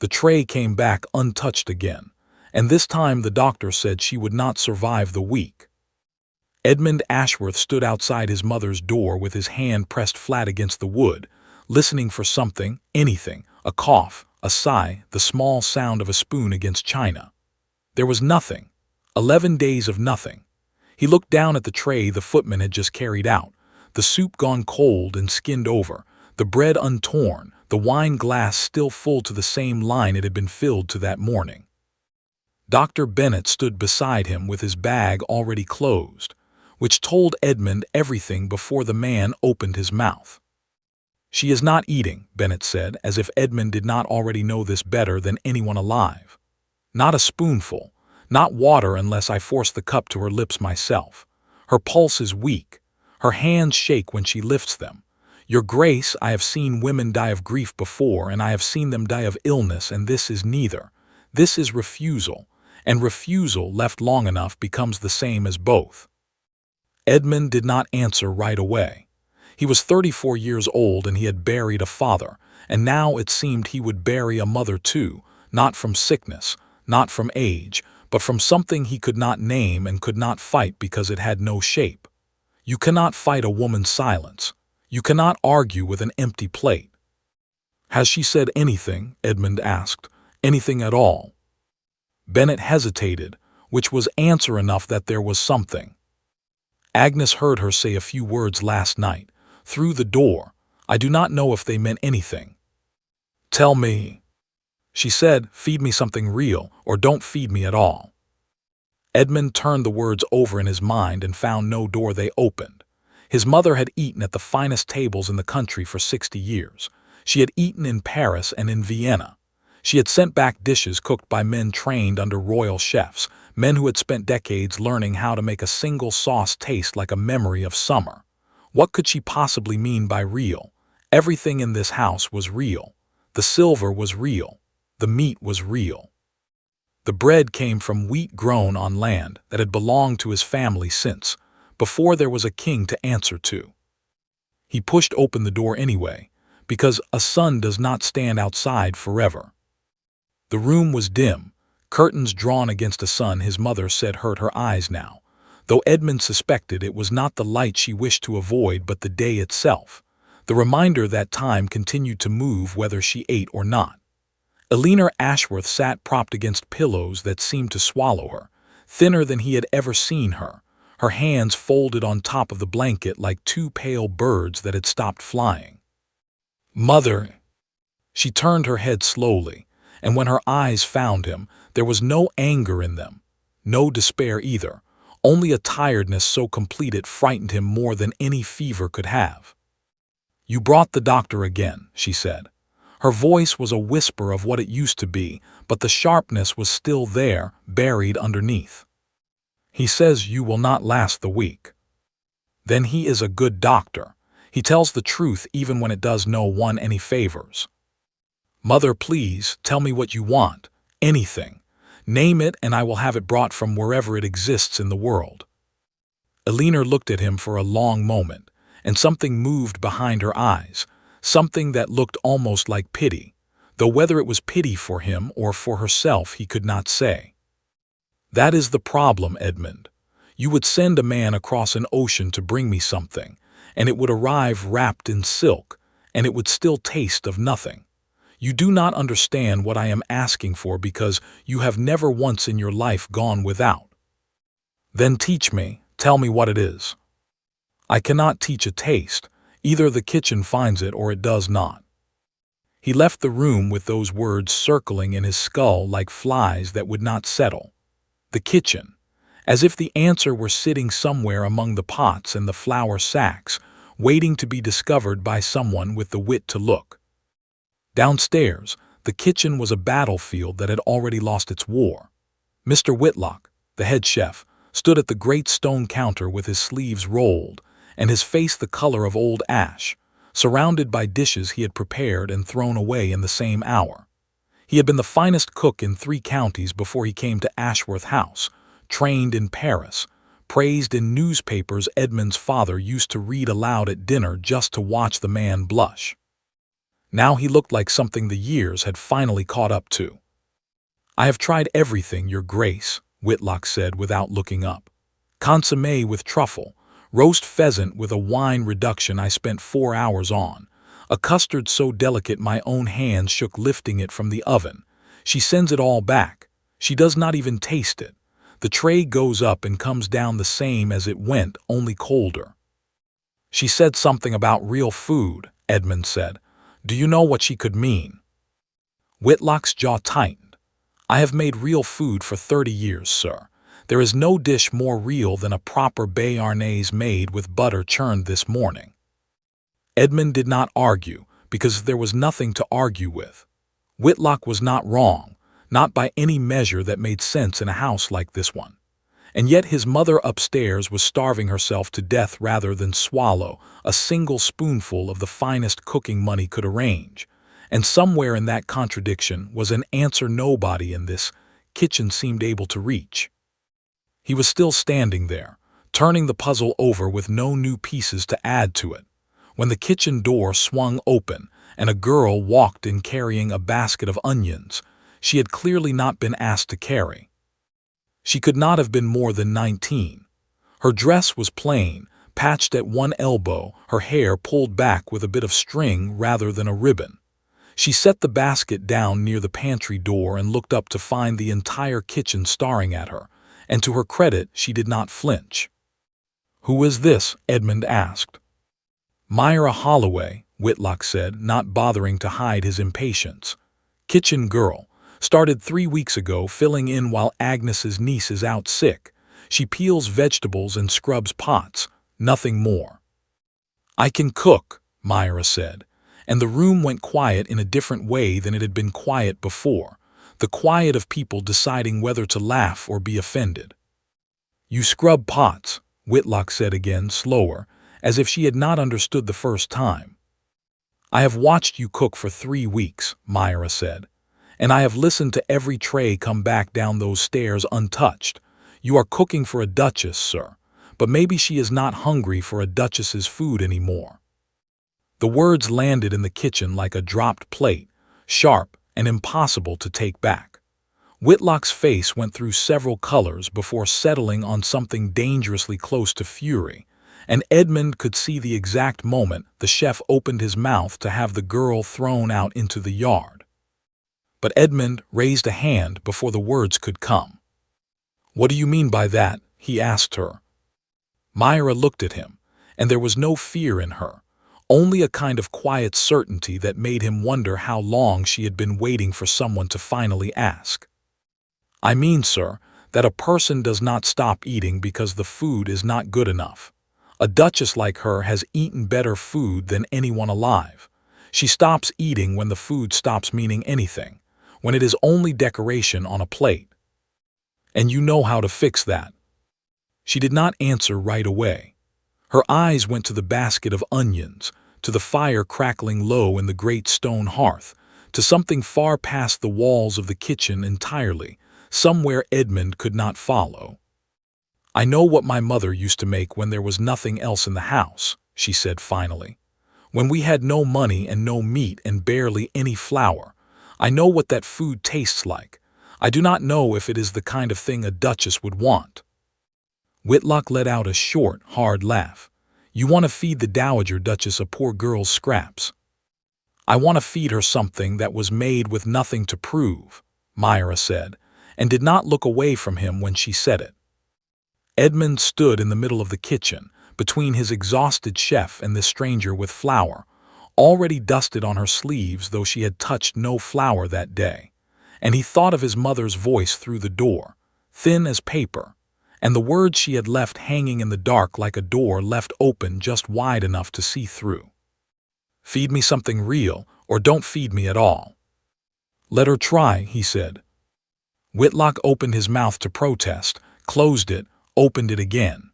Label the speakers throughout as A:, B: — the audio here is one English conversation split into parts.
A: The tray came back untouched again, and this time the doctor said she would not survive the week. Edmund Ashworth stood outside his mother's door with his hand pressed flat against the wood, listening for something, anything, a cough, a sigh, the small sound of a spoon against china. There was nothing. 11 days of nothing. He looked down at the tray the footman had just carried out, the soup gone cold and skinned over, the bread untorn, the wine glass still full to the same line it had been filled to that morning. Dr. Bennet stood beside him with his bag already closed, which told Edmund everything before the man opened his mouth. "She is not eating," Bennet said, as if Edmund did not already know this better than anyone alive. "Not a spoonful, not water unless I force the cup to her lips myself. Her pulse is weak. Her hands shake when she lifts them. Your Grace, I have seen women die of grief before, and I have seen them die of illness, and this is neither. This is refusal, and refusal left long enough becomes the same as both." Edmund did not answer right away. He was 34 years old and he had buried a father, and now it seemed he would bury a mother too, not from sickness, not from age, but from something he could not name and could not fight because it had no shape. You cannot fight a woman's silence. You cannot argue with an empty plate. "Has she said anything?" Edmund asked. "Anything at all?" Bennet hesitated, which was answer enough that there was something. "Agnes heard her say a few words last night, through the door. I do not know if they meant anything." "Tell me." "She said, 'Feed me something real, or don't feed me at all.'" Edmund turned the words over in his mind and found no door they opened. His mother had eaten at the finest tables in the country for 60 years. She had eaten in Paris and in Vienna. She had sent back dishes cooked by men trained under royal chefs, men who had spent decades learning how to make a single sauce taste like a memory of summer. What could she possibly mean by real? Everything in this house was real. The silver was real. The meat was real. The bread came from wheat grown on land that had belonged to his family since, before there was a king to answer to. He pushed open the door anyway, because a sun does not stand outside forever. The room was dim, curtains drawn against a sun his mother said hurt her eyes now, though Edmund suspected it was not the light she wished to avoid but the day itself, the reminder that time continued to move whether she ate or not. Eleanor Ashworth sat propped against pillows that seemed to swallow her, thinner than he had ever seen her, her hands folded on top of the blanket like two pale birds that had stopped flying. "Mother!" She turned her head slowly, and when her eyes found him, there was no anger in them, no despair either, only a tiredness so complete it frightened him more than any fever could have. "You brought the doctor again," she said. Her voice was a whisper of what it used to be, but the sharpness was still there, buried underneath. "He says you will not last the week." "Then he is a good doctor. He tells the truth even when it does no one any favors." "Mother, please, tell me what you want. Anything. Name it and I will have it brought from wherever it exists in the world." Eleanor looked at him for a long moment, and something moved behind her eyes, something that looked almost like pity, though whether it was pity for him or for herself he could not say. "That is the problem, Edmund. You would send a man across an ocean to bring me something, and it would arrive wrapped in silk, and it would still taste of nothing. You do not understand what I am asking for because you have never once in your life gone without." "Then teach me, tell me what it is." "I cannot teach a taste. Either the kitchen finds it or it does not." He left the room with those words circling in his skull like flies that would not settle. The kitchen, as if the answer were sitting somewhere among the pots and the flour sacks, waiting to be discovered by someone with the wit to look. Downstairs, the kitchen was a battlefield that had already lost its war. Mr. Whitlock, the head chef, stood at the great stone counter with his sleeves rolled, and his face the color of old ash, surrounded by dishes he had prepared and thrown away in the same hour. He had been the finest cook in 3 counties before he came to Ashworth House, trained in Paris, praised in newspapers. Edmund's father used to read aloud at dinner just to watch the man blush. Now he looked like something the years had finally caught up to. "I have tried everything, Your Grace," Whitlock said without looking up. "Consommé with truffle, roast pheasant with a wine reduction I spent 4 hours on, a custard so delicate my own hands shook lifting it from the oven. She sends it all back. She does not even taste it. The tray goes up and comes down the same as it went, only colder." "She said something about real food," Edmund said. "Do you know what she could mean?" Whitlock's jaw tightened. "I have made real food for 30 years, sir. There is no dish more real than a proper béarnaise made with butter churned this morning." Edmund did not argue, because there was nothing to argue with. Whitlock was not wrong, not by any measure that made sense in a house like this one. And yet his mother upstairs was starving herself to death rather than swallow a single spoonful of the finest cooking money could arrange. And somewhere in that contradiction was an answer nobody in this kitchen seemed able to reach. He was still standing there, turning the puzzle over with no new pieces to add to it, when the kitchen door swung open and a girl walked in carrying a basket of onions she had clearly not been asked to carry. She could not have been more than 19. Her dress was plain, patched at one elbow, her hair pulled back with a bit of string rather than a ribbon. She set the basket down near the pantry door and looked up to find the entire kitchen staring at her, and to her credit she did not flinch. "Who is this?" Edmund asked. "Myra Holloway," Whitlock said, not bothering to hide his impatience. "Kitchen girl. Started 3 weeks ago, filling in while Agnes's niece is out sick. She peels vegetables and scrubs pots, nothing more." "I can cook," Myra said, and the room went quiet in a different way than it had been quiet before, the quiet of people deciding whether to laugh or be offended. "You scrub pots," Whitlock said again, slower, as if she had not understood the first time. "I have watched you cook for 3 weeks," Myra said, "and I have listened to every tray come back down those stairs untouched. You are cooking for a duchess, sir, but maybe she is not hungry for a duchess's food anymore." The words landed in the kitchen like a dropped plate, sharp and impossible to take back. Whitlock's face went through several colors before settling on something dangerously close to fury, and Edmund could see the exact moment the chef opened his mouth to have the girl thrown out into the yard. But Edmund raised a hand before the words could come. "What do you mean by that?" he asked her. Myra looked at him, and there was no fear in her, only a kind of quiet certainty that made him wonder how long she had been waiting for someone to finally ask. "I mean, sir, that a person does not stop eating because the food is not good enough. A duchess like her has eaten better food than anyone alive. She stops eating when the food stops meaning anything, when it is only decoration on a plate. And you know how to fix that." She did not answer right away. Her eyes went to the basket of onions, to the fire crackling low in the great stone hearth, to something far past the walls of the kitchen entirely, somewhere Edmund could not follow. "I know what my mother used to make when there was nothing else in the house," she said finally. "When we had no money and no meat and barely any flour. I know what that food tastes like. I do not know if it is the kind of thing a duchess would want." Whitlock let out a short, hard laugh. "You want to feed the Dowager Duchess a poor girl's scraps." "I want to feed her something that was made with nothing to prove," Myra said, and did not look away from him when she said it. Edmund stood in the middle of the kitchen, between his exhausted chef and this stranger with flour, already dusted on her sleeves though she had touched no flour that day, and he thought of his mother's voice through the door, thin as paper, and the words she had left hanging in the dark like a door left open just wide enough to see through. "Feed me something real, or don't feed me at all." "Let her try," he said. Whitlock opened his mouth to protest, closed it, opened it again.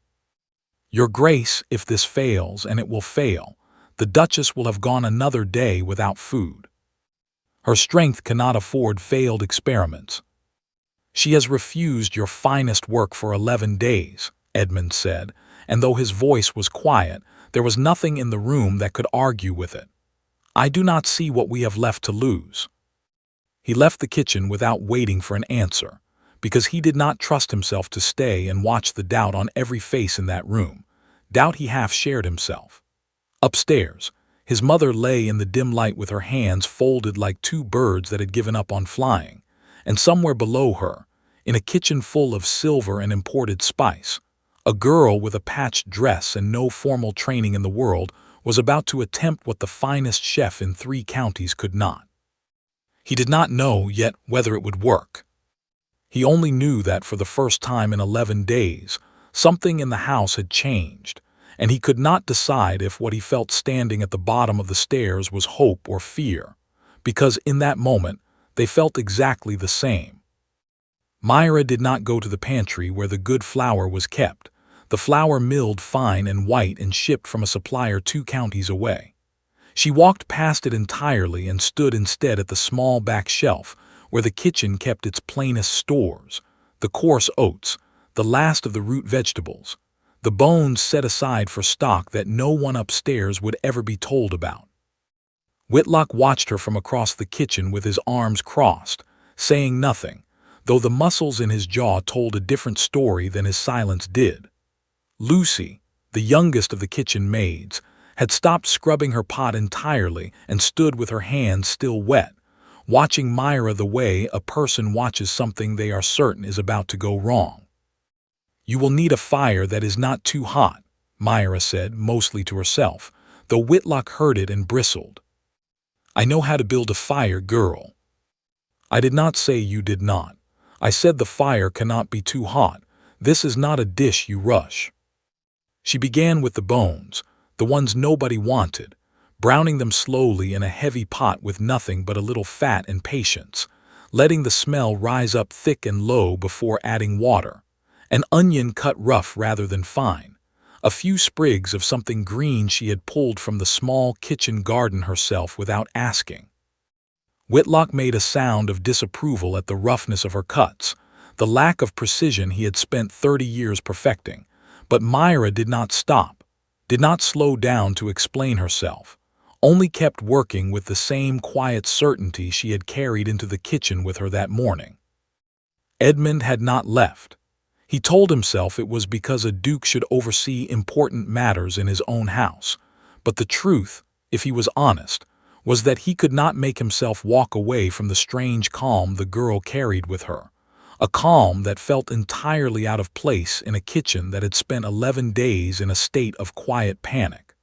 A: "Your Grace, if this fails, and it will fail, the Duchess will have gone another day without food. Her strength cannot afford failed experiments. She has refused your finest work for 11 days, Edmund said, and though his voice was quiet, there was nothing in the room that could argue with it. I do not see what we have left to lose." He left the kitchen without waiting for an answer, because he did not trust himself to stay and watch the doubt on every face in that room, doubt he half shared himself. Upstairs, his mother lay in the dim light with her hands folded like two birds that had given up on flying, and somewhere below her, in a kitchen full of silver and imported spice, a girl with a patched dress and no formal training in the world was about to attempt what the finest chef in 3 counties could not. He did not know yet whether it would work. He only knew that for the first time in 11 days, something in the house had changed, and he could not decide if what he felt standing at the bottom of the stairs was hope or fear, because in that moment they felt exactly the same. Myra did not go to the pantry where the good flour was kept, the flour milled fine and white and shipped from a supplier 2 counties away. She walked past it entirely and stood instead at the small back shelf where the kitchen kept its plainest stores, the coarse oats, the last of the root vegetables, the bones set aside for stock that no one upstairs would ever be told about. Whitlock watched her from across the kitchen with his arms crossed, saying nothing, though the muscles in his jaw told a different story than his silence did. Lucy, the youngest of the kitchen maids, had stopped scrubbing her pot entirely and stood with her hands still wet, watching Myra the way a person watches something they are certain is about to go wrong. "You will need a fire that is not too hot," Myra said, mostly to herself, though Whitlock heard it and bristled. "I know how to build a fire, girl." "I did not say you did not. I said the fire cannot be too hot. This is not a dish you rush." She began with the bones, the ones nobody wanted, browning them slowly in a heavy pot with nothing but a little fat and patience, letting the smell rise up thick and low before adding water, an onion cut rough rather than fine, a few sprigs of something green she had pulled from the small kitchen garden herself without asking. Whitlock made a sound of disapproval at the roughness of her cuts, the lack of precision he had spent 30 years perfecting, but Myra did not stop, did not slow down to explain herself, only kept working with the same quiet certainty she had carried into the kitchen with her that morning. Edmund had not left. He told himself it was because a duke should oversee important matters in his own house, but the truth, if he was honest, was that he could not make himself walk away from the strange calm the girl carried with her, a calm that felt entirely out of place in a kitchen that had spent 11 days in a state of quiet panic.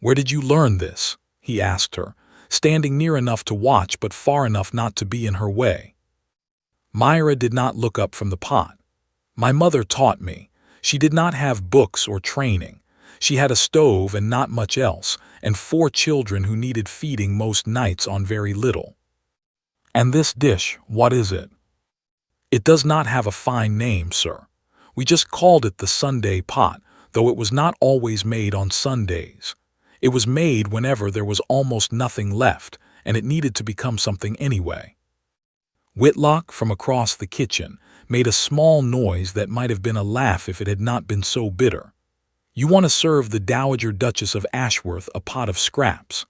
A: "Where did you learn this?" he asked her, standing near enough to watch but far enough not to be in her way. Myra did not look up from the pot. "My mother taught me. She did not have books or training. She had a stove and not much else, and 4 children who needed feeding most nights on very little." "And this dish, what is it?" "It does not have a fine name, sir. We just called it the Sunday pot, though it was not always made on Sundays. It was made whenever there was almost nothing left, and it needed to become something anyway." Whitlock, from across the kitchen, made a small noise that might have been a laugh if it had not been so bitter. "You want to serve the Dowager Duchess of Ashworth a pot of scraps."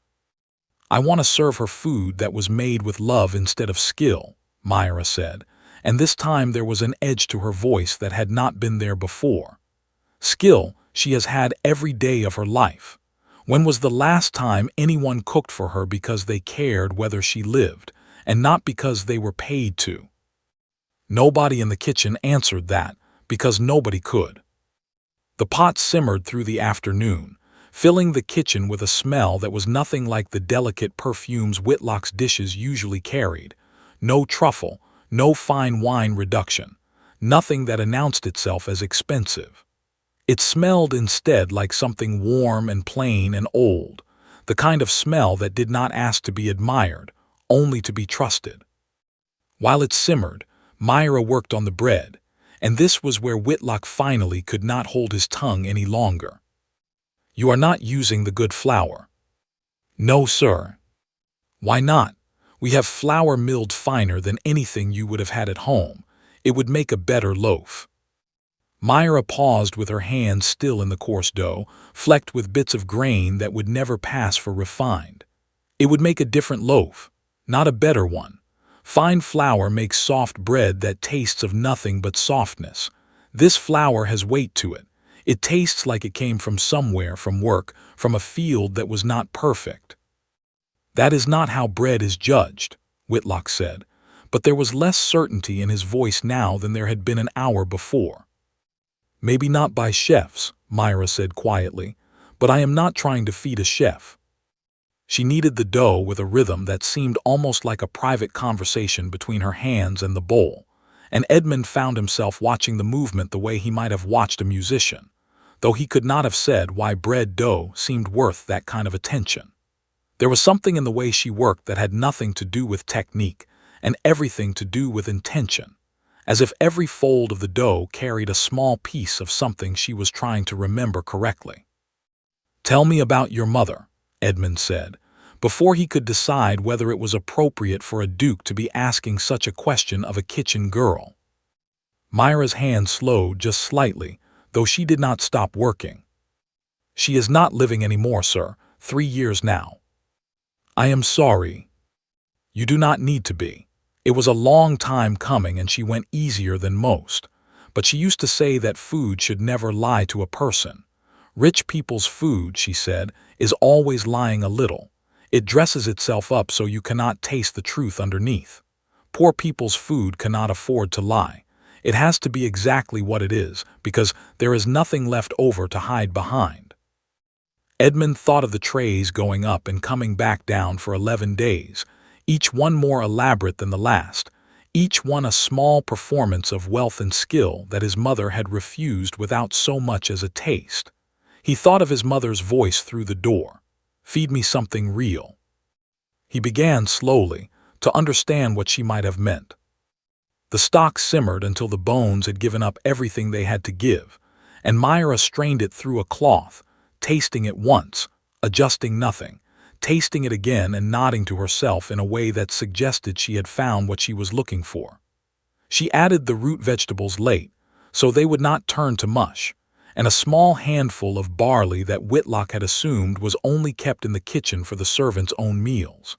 A: "I want to serve her food that was made with love instead of skill," Myra said, and this time there was an edge to her voice that had not been there before. "Skill she has had every day of her life. When was the last time anyone cooked for her because they cared whether she lived, and not because they were paid to?" Nobody in the kitchen answered that, because nobody could. The pot simmered through the afternoon, filling the kitchen with a smell that was nothing like the delicate perfumes Whitlock's dishes usually carried. No truffle, no fine wine reduction, nothing that announced itself as expensive. It smelled instead like something warm and plain and old, the kind of smell that did not ask to be admired, only to be trusted. While it simmered, Myra worked on the bread, and this was where Whitlock finally could not hold his tongue any longer. "You are not using the good flour." "No, sir." "Why not? We have flour milled finer than anything you would have had at home. It would make a better loaf." Myra paused with her hands still in the coarse dough, flecked with bits of grain that would never pass for refined. It would make a different loaf, not a better one. Fine flour makes soft bread that tastes of nothing but softness. This flour has weight to it. It tastes like it came from somewhere, from work, from a field that was not perfect. That is not how bread is judged, Whitlock said, but there was less certainty in his voice now than there had been an hour before. Maybe not by chefs, Myra said quietly, but I am not trying to feed a chef. She kneaded the dough with a rhythm that seemed almost like a private conversation between her hands and the bowl, and Edmund found himself watching the movement the way he might have watched a musician, though he could not have said why bread dough seemed worth that kind of attention. There was something in the way she worked that had nothing to do with technique and everything to do with intention, as if every fold of the dough carried a small piece of something she was trying to remember correctly. "Tell me about your mother," Edmund said, before he could decide whether it was appropriate for a duke to be asking such a question of a kitchen girl. Myra's hand slowed just slightly, though she did not stop working. "She is not living anymore, sir. 3 years now." "I am sorry." "You do not need to be. It was a long time coming and she went easier than most. But she used to say that food should never lie to a person. Rich people's food, she said, is always lying a little. It dresses itself up so you cannot taste the truth underneath. Poor people's food cannot afford to lie. It has to be exactly what it is, because there is nothing left over to hide behind." Edmund thought of the trays going up and coming back down for 11 days, each one more elaborate than the last, each one a small performance of wealth and skill that his mother had refused without so much as a taste. He thought of his mother's voice through the door. "Feed me something real." He began slowly to understand what she might have meant. The stock simmered until the bones had given up everything they had to give, and Myra strained it through a cloth, tasting it once, adjusting nothing, tasting it again and nodding to herself in a way that suggested she had found what she was looking for. She added the root vegetables late, so they would not turn to mush, and a small handful of barley that Whitlock had assumed was only kept in the kitchen for the servants' own meals.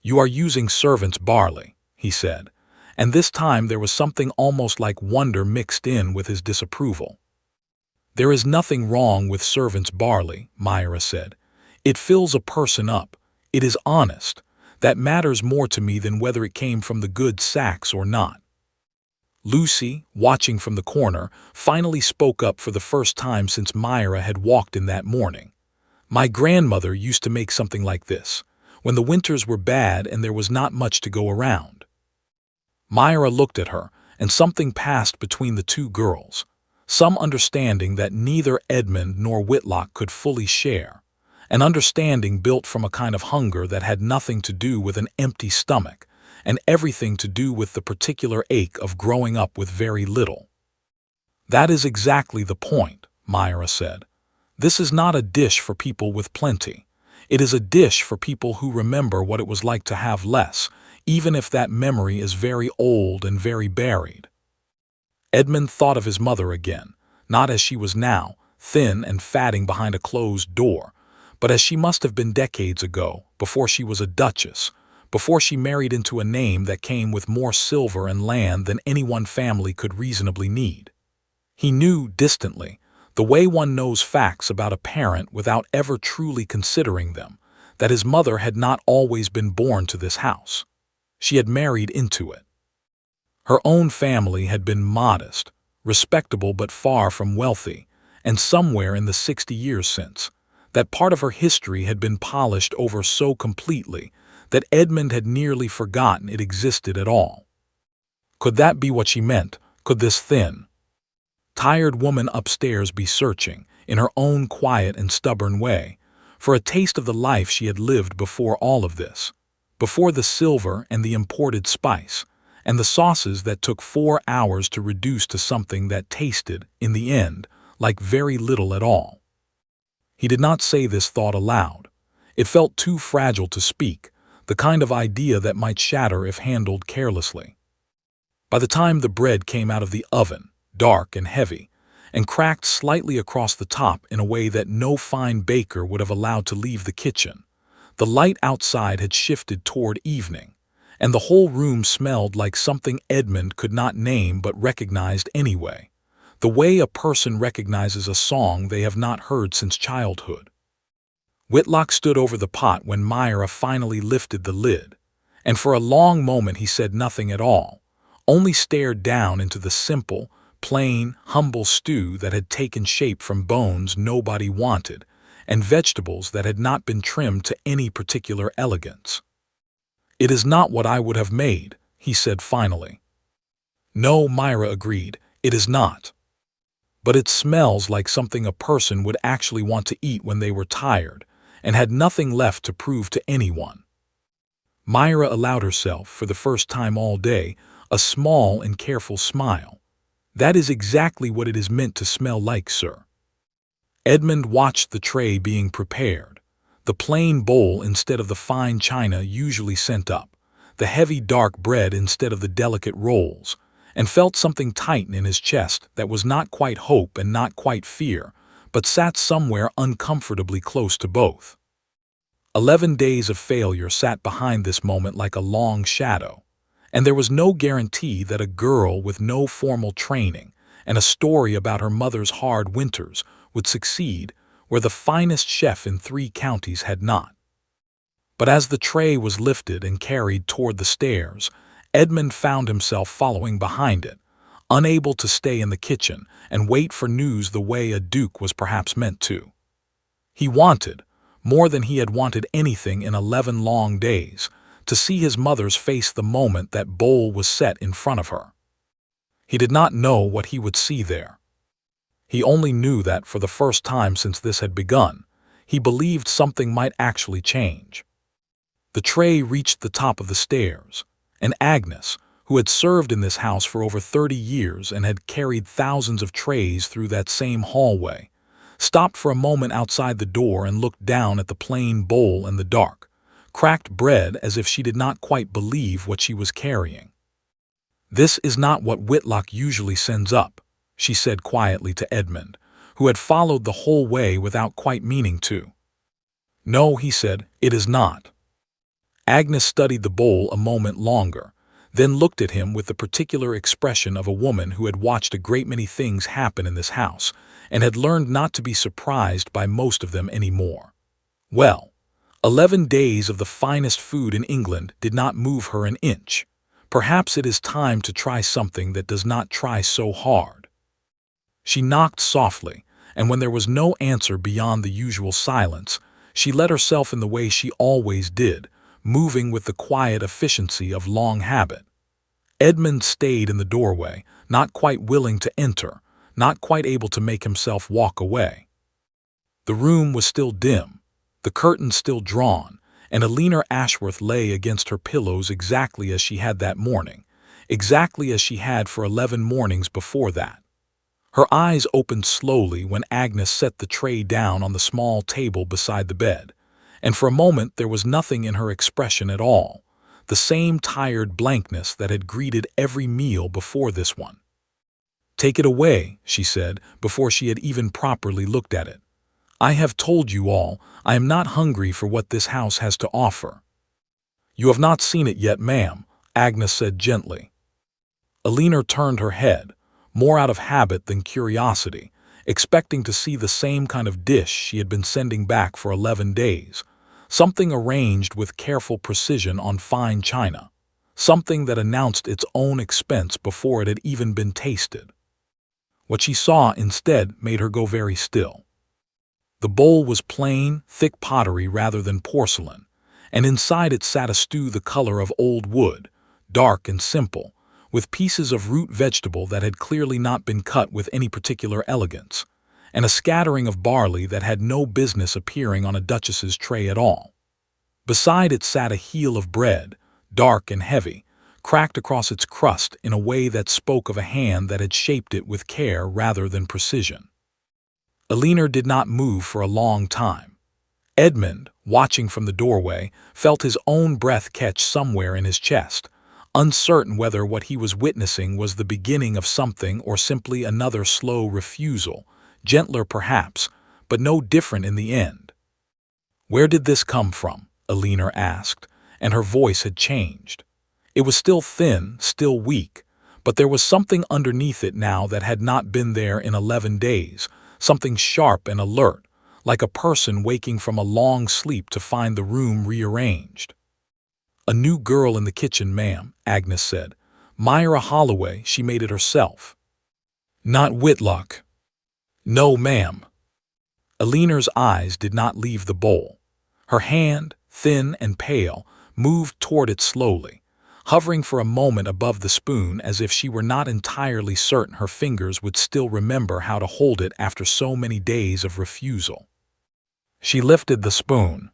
A: "You are using servants' barley," he said, and this time there was something almost like wonder mixed in with his disapproval. "There is nothing wrong with servants' barley," Myra said. "It fills a person up. It is honest. That matters more to me than whether it came from the good sacks or not." Lucy, watching from the corner, finally spoke up for the first time since Myra had walked in that morning. "My grandmother used to make something like this, when the winters were bad and there was not much to go around." Myra looked at her, and something passed between the two girls, some understanding that neither Edmund nor Whitlock could fully share, an understanding built from a kind of hunger that had nothing to do with an empty stomach, and everything to do with the particular ache of growing up with very little. "That is exactly the point," Myra said. "This is not a dish for people with plenty. It is a dish for people who remember what it was like to have less, even if that memory is very old and very buried." Edmund thought of his mother again, not as she was now, thin and fatting behind a closed door, but as she must have been decades ago, before she was a duchess, before she married into a name that came with more silver and land than any one family could reasonably need. He knew, distantly, the way one knows facts about a parent without ever truly considering them, that his mother had not always been born to this house. She had married into it. Her own family had been modest, respectable but far from wealthy, and somewhere in the 60 years since, that part of her history had been polished over so completely that Edmund had nearly forgotten it existed at all. Could that be what she meant? Could this thin, tired woman upstairs be searching, in her own quiet and stubborn way, for a taste of the life she had lived before all of this, before the silver and the imported spice, and the sauces that took 4 hours to reduce to something that tasted, in the end, like very little at all? He did not say this thought aloud. It felt too fragile to speak, the kind of idea that might shatter if handled carelessly. By the time the bread came out of the oven, dark and heavy, and cracked slightly across the top in a way that no fine baker would have allowed to leave the kitchen, The light outside had shifted toward evening, and the whole room smelled like something Edmund could not name but recognized anyway, the way a person recognizes a song they have not heard since childhood. Whitlock stood over the pot when Myra finally lifted the lid, and for a long moment he said nothing at all, only stared down into the simple, plain, humble stew that had taken shape from bones nobody wanted and vegetables that had not been trimmed to any particular elegance. "It is not what I would have made," he said finally. "No," Myra agreed, "it is not. But it smells like something a person would actually want to eat when they were tired and had nothing left to prove to anyone." Myra allowed herself, for the first time all day, a small and careful smile. "That is exactly what it is meant to smell like, sir." Edmund watched the tray being prepared, the plain bowl instead of the fine china usually sent up, the heavy dark bread instead of the delicate rolls, and felt something tighten in his chest that was not quite hope and not quite fear, but sat somewhere uncomfortably close to both. 11 days of failure sat behind this moment like a long shadow, and there was no guarantee that a girl with no formal training and a story about her mother's hard winters would succeed where the finest chef in 3 counties had not. But as the tray was lifted and carried toward the stairs, Edmund found himself following behind it, unable to stay in the kitchen and wait for news the way a duke was perhaps meant to. He wanted, more than he had wanted anything in 11 long days, to see his mother's face the moment that bowl was set in front of her. He did not know what he would see there. He only knew that for the first time since this had begun, he believed something might actually change. The tray reached the top of the stairs, and Agnes, who had served in this house for over 30 years and had carried thousands of trays through that same hallway, stopped for a moment outside the door and looked down at the plain bowl and the dark, cracked bread as if she did not quite believe what she was carrying. "This is not what Whitlock usually sends up," she said quietly to Edmund, who had followed the whole way without quite meaning to. "No," he said, "it is not." Agnes studied the bowl a moment longer, then looked at him with the particular expression of a woman who had watched a great many things happen in this house and had learned not to be surprised by most of them anymore. Well, 11 days of the finest food in England did not move her an inch. Perhaps it is time to try something that does not try so hard. She knocked softly, and when there was no answer beyond the usual silence, she let herself in the way she always did, moving with the quiet efficiency of long habit. Edmund stayed in the doorway, not quite willing to enter, not quite able to make himself walk away. The room was still dim, the curtains still drawn, and Alina Ashworth lay against her pillows exactly as she had that morning, exactly as she had for 11 mornings before that. Her eyes opened slowly when Agnes set the tray down on the small table beside the bed, and for a moment there was nothing in her expression at all, the same tired blankness that had greeted every meal before this one. "Take it away," she said, before she had even properly looked at it. "I have told you all, I am not hungry for what this house has to offer." "You have not seen it yet, ma'am," Agnes said gently. Alina turned her head, more out of habit than curiosity, expecting to see the same kind of dish she had been sending back for 11 days, something arranged with careful precision on fine china, something that announced its own expense before it had even been tasted. What she saw instead made her go very still. The bowl was plain, thick pottery rather than porcelain, and inside it sat a stew the color of old wood, dark and simple, with pieces of root vegetable that had clearly not been cut with any particular elegance, and a scattering of barley that had no business appearing on a duchess's tray at all. Beside it sat a heel of bread, dark and heavy, cracked across its crust in a way that spoke of a hand that had shaped it with care rather than precision. Alina did not move for a long time. Edmund, watching from the doorway, felt his own breath catch somewhere in his chest, uncertain whether what he was witnessing was the beginning of something or simply another slow refusal, gentler perhaps, but no different in the end. Where did this come from? Alina asked, and her voice had changed. It was still thin, still weak, but there was something underneath it now that had not been there in 11 days, something sharp and alert, like a person waking from a long sleep to find the room rearranged. "A new girl in the kitchen, ma'am," Agnes said. "Myra Holloway, she made it herself." "Not Whitlock?" "No, ma'am." Alina's eyes did not leave the bowl. Her hand, thin and pale, moved toward it slowly, hovering for a moment above the spoon as if she were not entirely certain her fingers would still remember how to hold it after so many days of refusal. She lifted the spoon.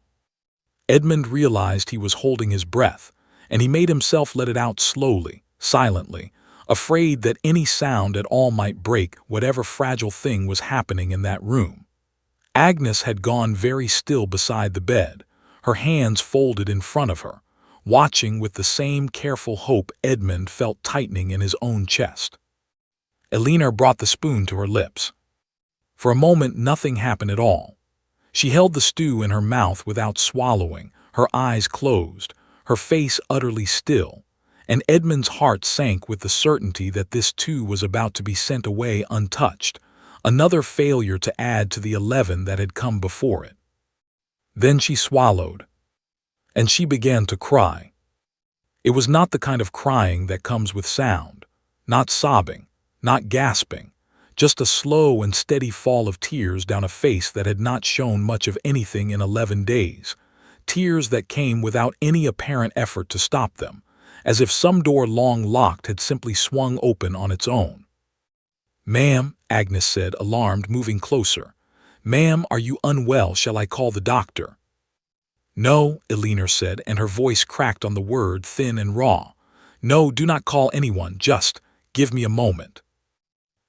A: Edmund realized he was holding his breath, and he made himself let it out slowly, silently, afraid that any sound at all might break whatever fragile thing was happening in that room. Agnes had gone very still beside the bed, her hands folded in front of her, watching with the same careful hope Edmund felt tightening in his own chest. Alina brought the spoon to her lips. For a moment nothing happened at all. She held the stew in her mouth without swallowing, her eyes closed, her face utterly still, and Edmund's heart sank with the certainty that this too was about to be sent away untouched, another failure to add to the 11 that had come before it. Then she swallowed, and she began to cry. It was not the kind of crying that comes with sound, not sobbing, not gasping, just a slow and steady fall of tears down a face that had not shown much of anything in 11 days, tears that came without any apparent effort to stop them, as if some door long locked had simply swung open on its own. "Ma'am," Agnes said, alarmed, moving closer. "Ma'am, are you unwell? Shall I call the doctor?" "No," Alina said, and her voice cracked on the word, thin and raw. "No, do not call anyone, just give me a moment."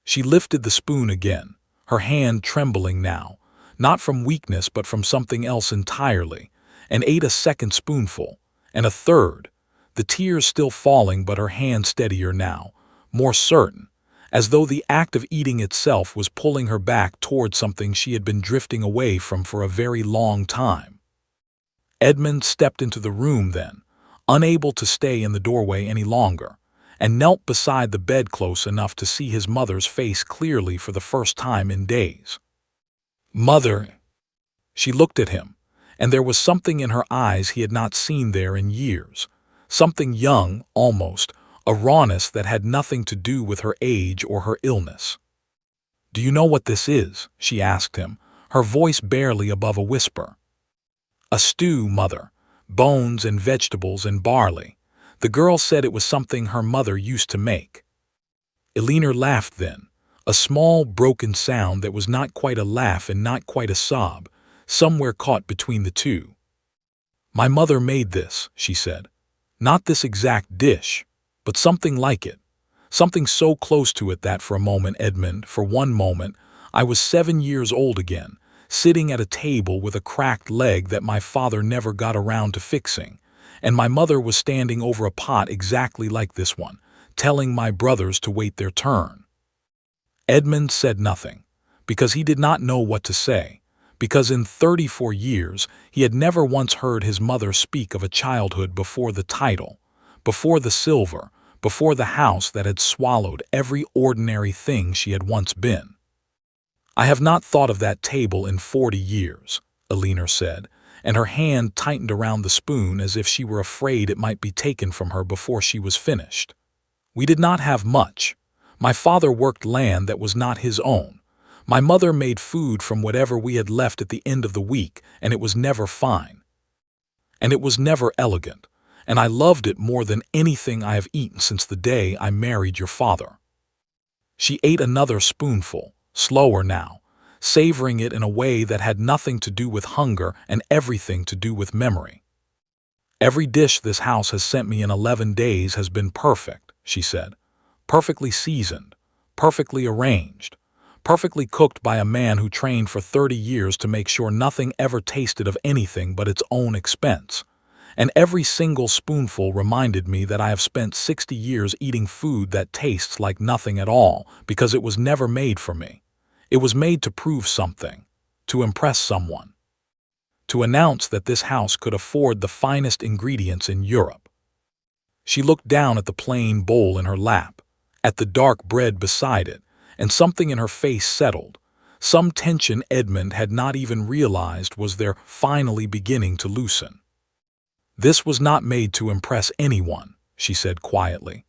A: She lifted the spoon again, her hand trembling now, not from weakness but from something else entirely, and ate a second spoonful, and a third, the tears still falling but her hand steadier now, more certain, as though the act of eating itself was pulling her back toward something she had been drifting away from for a very long time. Edmund stepped into the room then, unable to stay in the doorway any longer, and knelt beside the bed close enough to see his mother's face clearly for the first time in days. "Mother!" She looked at him, and there was something in her eyes he had not seen there in years, something young, almost, a rawness that had nothing to do with her age or her illness. "Do you know what this is?" she asked him, her voice barely above a whisper. "A stew, Mother. Bones and vegetables and barley. The girl said it was something her mother used to make." Alina laughed then, a small, broken sound that was not quite a laugh and not quite a sob, somewhere caught between the two. "My mother made this," she said. "Not this exact dish, but something like it. Something so close to it that for a moment, Edmund, for one moment, I was 7 years old again, sitting at a table with a cracked leg that my father never got around to fixing, and my mother was standing over a pot exactly like this one, telling my brothers to wait their turn." Edmund said nothing, because he did not know what to say, because in 34 years he had never once heard his mother speak of a childhood before the title, before the silver, before the house that had swallowed every ordinary thing she had once been. "I have not thought of that table in 40 years, Alina said, and her hand tightened around the spoon as if she were afraid it might be taken from her before she was finished. "We did not have much. My father worked land that was not his own. My mother made food from whatever we had left at the end of the week, and it was never fine. And it was never elegant, and I loved it more than anything I have eaten since the day I married your father." She ate another spoonful, slower now, savoring it in a way that had nothing to do with hunger and everything to do with memory. "Every dish this house has sent me in 11 days has been perfect," she said. "Perfectly seasoned, perfectly arranged, perfectly cooked by a man who trained for 30 years to make sure nothing ever tasted of anything but its own expense. And every single spoonful reminded me that I have spent 60 years eating food that tastes like nothing at all, because it was never made for me. It was made to prove something, to impress someone." to announce that this house could afford the finest ingredients in Europe. She looked down at the plain bowl in her lap, at the dark bread beside it, and something in her face settled. Some tension Edmund had not even realized was there finally beginning to loosen. "This was not made to impress anyone," she said quietly.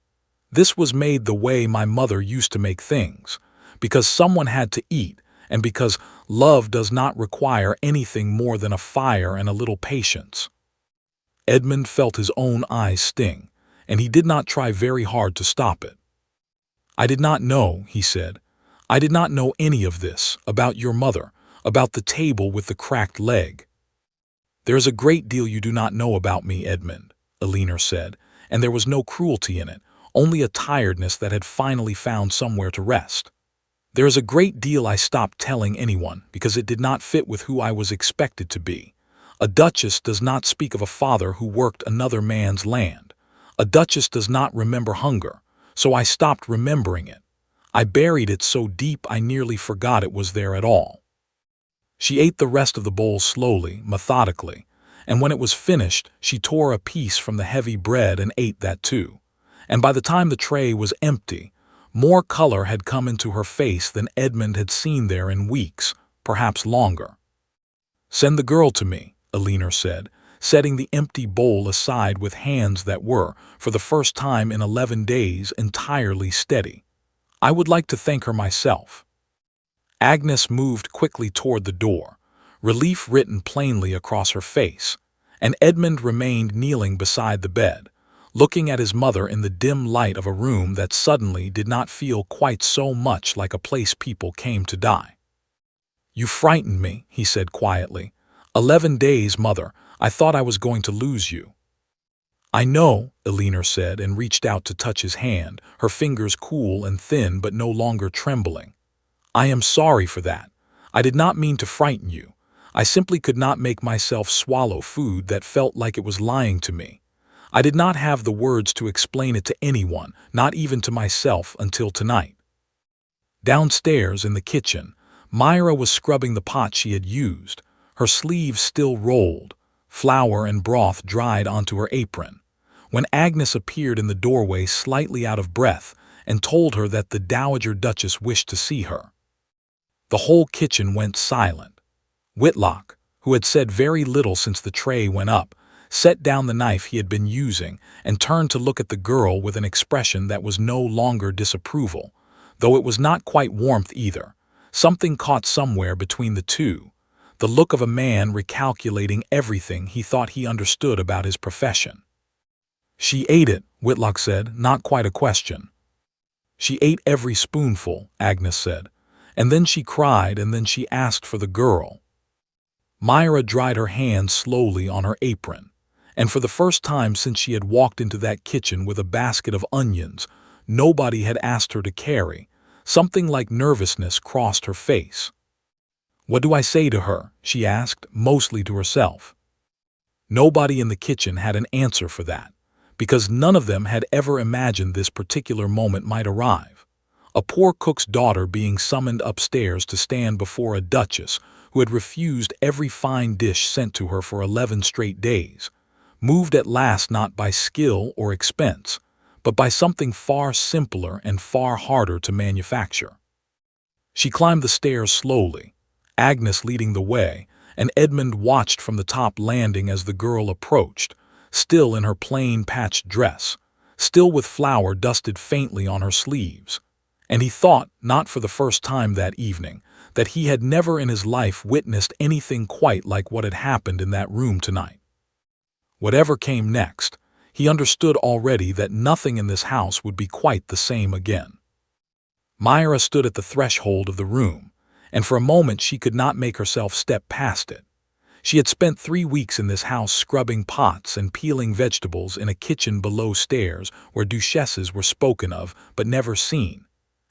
A: "This was made the way my mother used to make things, because someone had to eat, and because love does not require anything more than a fire and a little patience." Edmund felt his own eyes sting, and he did not try very hard to stop it. "I did not know," he said. "I did not know any of this, about your mother, about the table with the cracked leg." "There is a great deal you do not know about me, Edmund," Elinor said, and there was no cruelty in it, only a tiredness that had finally found somewhere to rest. "There is a great deal I stopped telling anyone because it did not fit with who I was expected to be. A duchess does not speak of a father who worked another man's land. A duchess does not remember hunger, so I stopped remembering it. I buried it so deep I nearly forgot it was there at all." She ate the rest of the bowl slowly, methodically, and when it was finished, she tore a piece from the heavy bread and ate that too. And by the time the tray was empty, more color had come into her face than Edmund had seen there in weeks, perhaps longer. "Send the girl to me," Elinor said, setting the empty bowl aside with hands that were, for the first time in 11 days, entirely steady. "I would like to thank her myself." Agnes moved quickly toward the door, relief written plainly across her face, and Edmund remained kneeling beside the bed, looking at his mother in the dim light of a room that suddenly did not feel quite so much like a place people came to die. "You frightened me," he said quietly. 11 days, Mother. I thought I was going to lose you." "I know," Elinor said, and reached out to touch his hand, her fingers cool and thin but no longer trembling. "I am sorry for that. I did not mean to frighten you. I simply could not make myself swallow food that felt like it was lying to me. I did not have the words to explain it to anyone, not even to myself, until tonight." Downstairs in the kitchen, Myra was scrubbing the pot she had used, her sleeves still rolled, flour and broth dried onto her apron, when Agnes appeared in the doorway slightly out of breath and told her that the Dowager Duchess wished to see her. The whole kitchen went silent. Whitlock, who had said very little since the tray went up, set down the knife he had been using and turned to look at the girl with an expression that was no longer disapproval, though it was not quite warmth either. Something caught somewhere between the two, the look of a man recalculating everything he thought he understood about his profession. "She ate it," Whitlock said, not quite a question. "She ate every spoonful," Agnes said, "and then she cried and then she asked for the girl." Myra dried her hands slowly on her apron, and for the first time since she had walked into that kitchen with a basket of onions nobody had asked her to carry, something like nervousness crossed her face. "What do I say to her?" she asked, mostly to herself. Nobody in the kitchen had an answer for that, because none of them had ever imagined this particular moment might arrive. A poor cook's daughter being summoned upstairs to stand before a duchess who had refused every fine dish sent to her for 11 straight days, moved at last not by skill or expense, but by something far simpler and far harder to manufacture. She climbed the stairs slowly, Agnes leading the way, and Edmund watched from the top landing as the girl approached, still in her plain patched dress, still with flour dusted faintly on her sleeves. And he thought, not for the first time that evening, that he had never in his life witnessed anything quite like what had happened in that room tonight. Whatever came next, he understood already that nothing in this house would be quite the same again. Myra stood at the threshold of the room, and for a moment she could not make herself step past it. She had spent 3 weeks in this house scrubbing pots and peeling vegetables in a kitchen below stairs where duchesses were spoken of but never seen.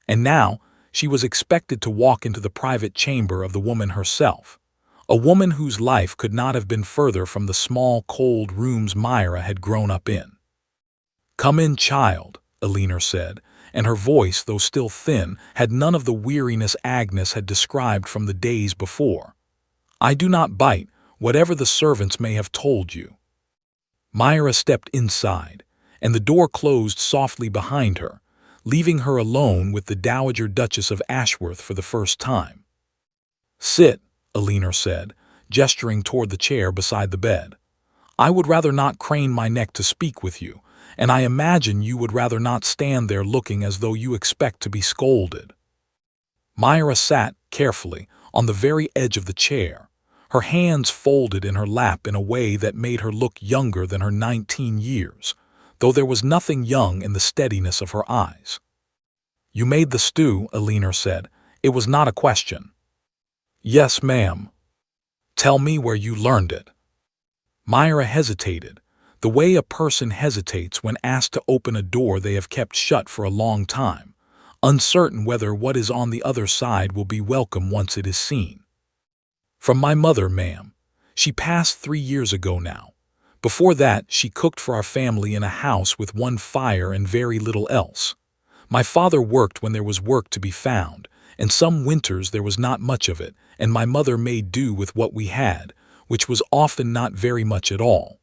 A: And now she was expected to walk into the private chamber of the woman herself, a woman whose life could not have been further from the small, cold rooms Myra had grown up in. "Come in, child," Elinor said, and her voice, though still thin, had none of the weariness Agnes had described from the days before. "I do not bite. whatever the servants may have told you." Myra stepped inside, and the door closed softly behind her, leaving her alone with the Dowager Duchess of Ashworth for the first time. "Sit," Elinor said, gesturing toward the chair beside the bed. "I would rather not crane my neck to speak with you, and I imagine you would rather not stand there looking as though you expect to be scolded." Myra sat, carefully, on the very edge of the chair, her hands folded in her lap in a way that made her look younger than her 19 years, though there was nothing young in the steadiness of her eyes. "You made the stew," Elinor said. "It was not a question." "Yes, ma'am." "Tell me where you learned it." Myra hesitated, the way a person hesitates when asked to open a door they have kept shut for a long time, uncertain whether what is on the other side will be welcome once it is seen. "From my mother, ma'am. She passed 3 years ago now. Before that, she cooked for our family in a house with one fire and very little else. My father worked when there was work to be found, and some winters there was not much of it, and my mother made do with what we had, which was often not very much at all."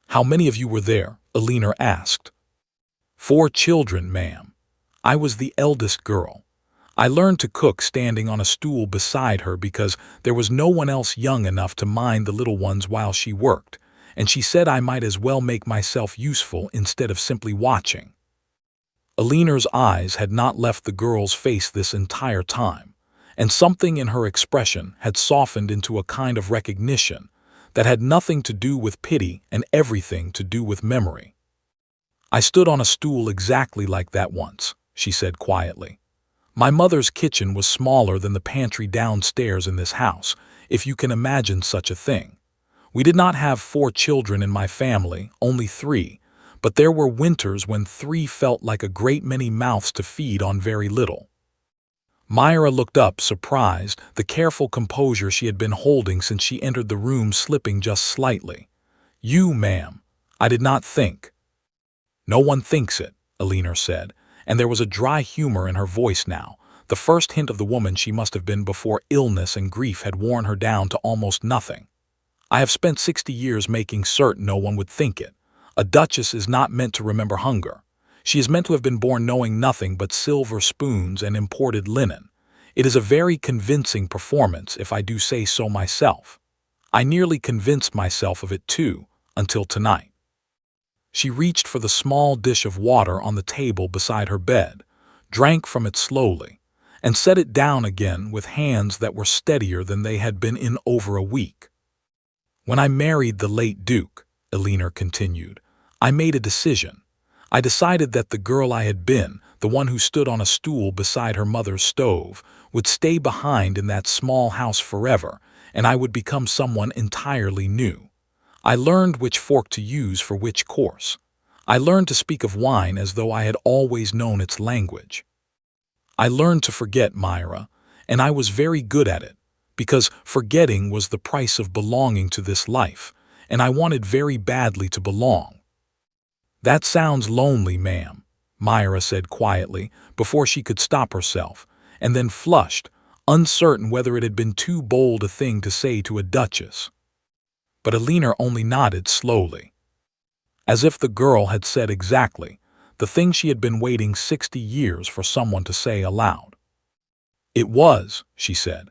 A: "How many of you were there?" Elinor asked. "4 children, ma'am. I was the eldest girl. I learned to cook standing on a stool beside her because there was no one else young enough to mind the little ones while she worked, and she said I might as well make myself useful instead of simply watching." Elinor's eyes had not left the girl's face this entire time, and something in her expression had softened into a kind of recognition that had nothing to do with pity and everything to do with memory. "I stood on a stool exactly like that once," she said quietly. "My mother's kitchen was smaller than the pantry downstairs in this house, if you can imagine such a thing. We did not have 4 children in my family, only 3, but there were winters when 3 felt like a great many mouths to feed on very little." Myra looked up, surprised, the careful composure she had been holding since she entered the room slipping just slightly. "You, ma'am, I did not think." "No one thinks it," Elinor said, and there was a dry humor in her voice now, the first hint of the woman she must have been before illness and grief had worn her down to almost nothing. "I have spent 60 years making certain no one would think it. A duchess is not meant to remember hunger. She is meant to have been born knowing nothing but silver spoons and imported linen. It is a very convincing performance, if I do say so myself. I nearly convinced myself of it too, until tonight." She reached for the small dish of water on the table beside her bed, drank from it slowly, and set it down again with hands that were steadier than they had been in over a week. "When I married the late Duke," Elinor continued, "I made a decision. I decided that the girl I had been, the one who stood on a stool beside her mother's stove, would stay behind in that small house forever, and I would become someone entirely new. I learned which fork to use for which course. I learned to speak of wine as though I had always known its language. I learned to forget, Myra, and I was very good at it, because forgetting was the price of belonging to this life, and I wanted very badly to belong." "That sounds lonely, ma'am," Myra said quietly before she could stop herself, and then flushed, uncertain whether it had been too bold a thing to say to a duchess. But Elinor only nodded slowly, as if the girl had said exactly the thing she had been waiting 60 years for someone to say aloud. "It was," she said.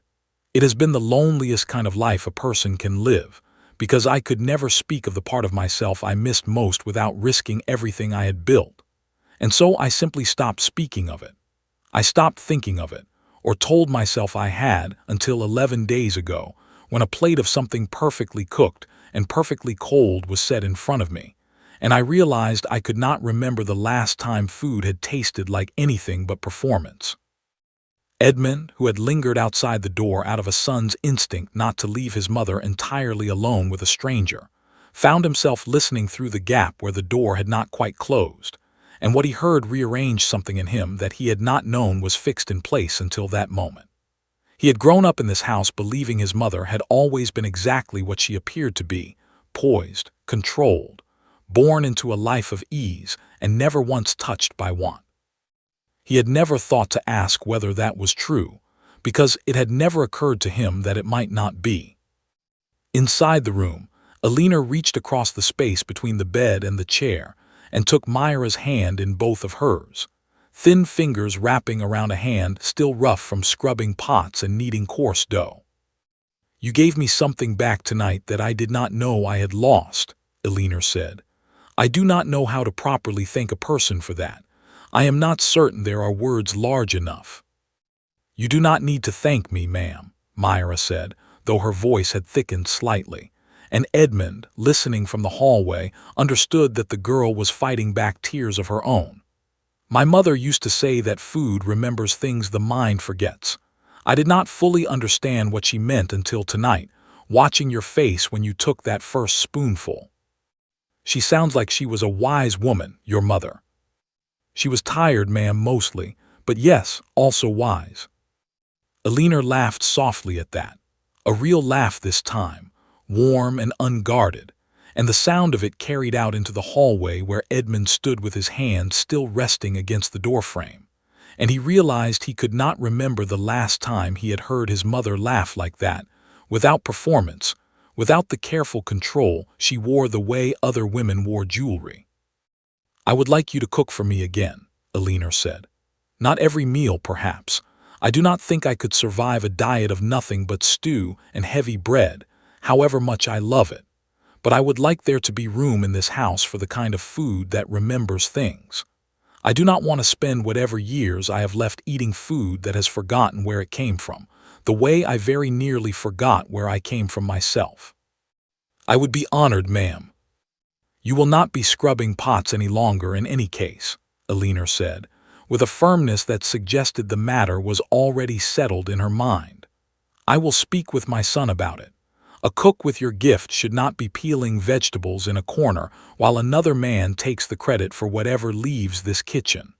A: "It has been the loneliest kind of life a person can live, because I could never speak of the part of myself I missed most without risking everything I had built. And so I simply stopped speaking of it. I stopped thinking of it, or told myself I had, until 11 days ago, when a plate of something perfectly cooked and perfectly cold was set in front of me, and I realized I could not remember the last time food had tasted like anything but performance." Edmund, who had lingered outside the door out of a son's instinct not to leave his mother entirely alone with a stranger, found himself listening through the gap where the door had not quite closed, and what he heard rearranged something in him that he had not known was fixed in place until that moment. He had grown up in this house believing his mother had always been exactly what she appeared to be, poised, controlled, born into a life of ease and never once touched by want. He had never thought to ask whether that was true, because it had never occurred to him that it might not be. Inside the room, Alina reached across the space between the bed and the chair and took Myra's hand in both of hers, thin fingers wrapping around a hand still rough from scrubbing pots and kneading coarse dough. "You gave me something back tonight that I did not know I had lost," Alina said. "I do not know how to properly thank a person for that. I am not certain there are words large enough." "You do not need to thank me, ma'am," Myra said, though her voice had thickened slightly, and Edmund, listening from the hallway, understood that the girl was fighting back tears of her own. "My mother used to say that food remembers things the mind forgets. I did not fully understand what she meant until tonight, watching your face when you took that first spoonful. She sounds like she was a wise woman, your mother." "She was tired, ma'am, mostly, but yes, also wise." Alina laughed softly at that, a real laugh this time, warm and unguarded, and the sound of it carried out into the hallway where Edmund stood with his hand still resting against the doorframe, and he realized he could not remember the last time he had heard his mother laugh like that, without performance, without the careful control she wore the way other women wore jewelry. "I would like you to cook for me again," Alina said. "Not every meal, perhaps. I do not think I could survive a diet of nothing but stew and heavy bread, however much I love it. But I would like there to be room in this house for the kind of food that remembers things. I do not want to spend whatever years I have left eating food that has forgotten where it came from, the way I very nearly forgot where I came from myself." "I would be honored, ma'am." "You will not be scrubbing pots any longer in any case," Alina said, with a firmness that suggested the matter was already settled in her mind. "I will speak with my son about it. A cook with your gift should not be peeling vegetables in a corner while another man takes the credit for whatever leaves this kitchen."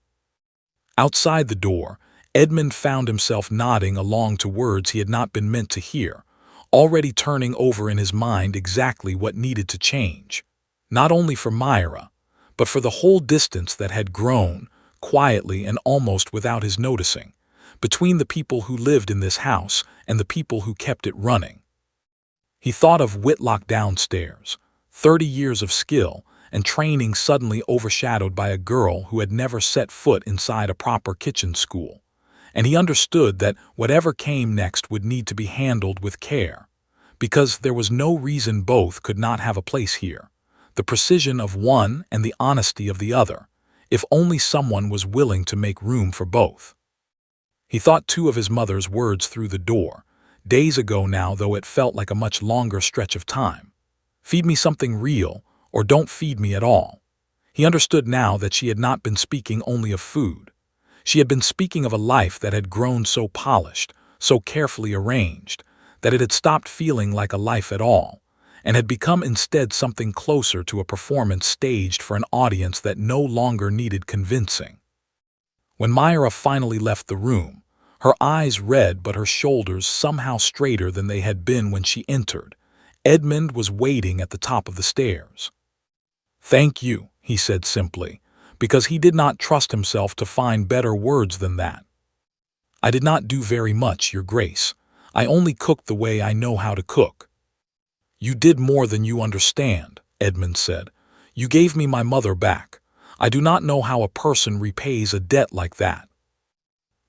A: Outside the door, Edmund found himself nodding along to words he had not been meant to hear, already turning over in his mind exactly what needed to change, not only for Myra, but for the whole distance that had grown, quietly and almost without his noticing, between the people who lived in this house and the people who kept it running. He thought of Whitlock downstairs, 30 years of skill and training suddenly overshadowed by a girl who had never set foot inside a proper kitchen school, and he understood that whatever came next would need to be handled with care, because there was no reason both could not have a place here, the precision of one and the honesty of the other, if only someone was willing to make room for both. He thought too of his mother's words through the door, days ago now, though it felt like a much longer stretch of time. "Feed me something real, or don't feed me at all." He understood now that she had not been speaking only of food. She had been speaking of a life that had grown so polished, so carefully arranged, that it had stopped feeling like a life at all, and had become instead something closer to a performance staged for an audience that no longer needed convincing. When Myra finally left the room, her eyes red but her shoulders somehow straighter than they had been when she entered, Edmund was waiting at the top of the stairs. "Thank you," he said simply, because he did not trust himself to find better words than that. "I did not do very much, Your Grace. I only cooked the way I know how to cook." "You did more than you understand," Edmund said. "You gave me my mother back. I do not know how a person repays a debt like that."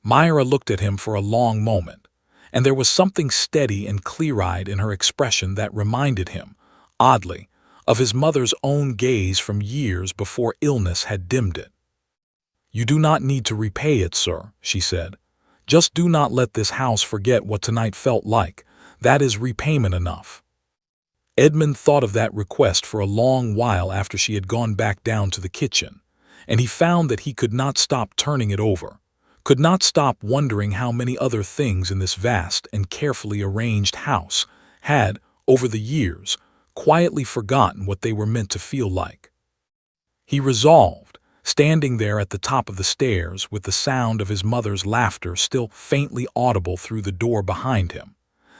A: Myra looked at him for a long moment, and there was something steady and clear-eyed in her expression that reminded him, oddly, of his mother's own gaze from years before illness had dimmed it. "You do not need to repay it, sir," she said. "Just do not let this house forget what tonight felt like. That is repayment enough." Edmund thought of that request for a long while after she had gone back down to the kitchen, and he found that he could not stop turning it over, could not stop wondering how many other things in this vast and carefully arranged house had, over the years, quietly forgotten what they were meant to feel like. He resolved, standing there at the top of the stairs with the sound of his mother's laughter still faintly audible through the door behind him,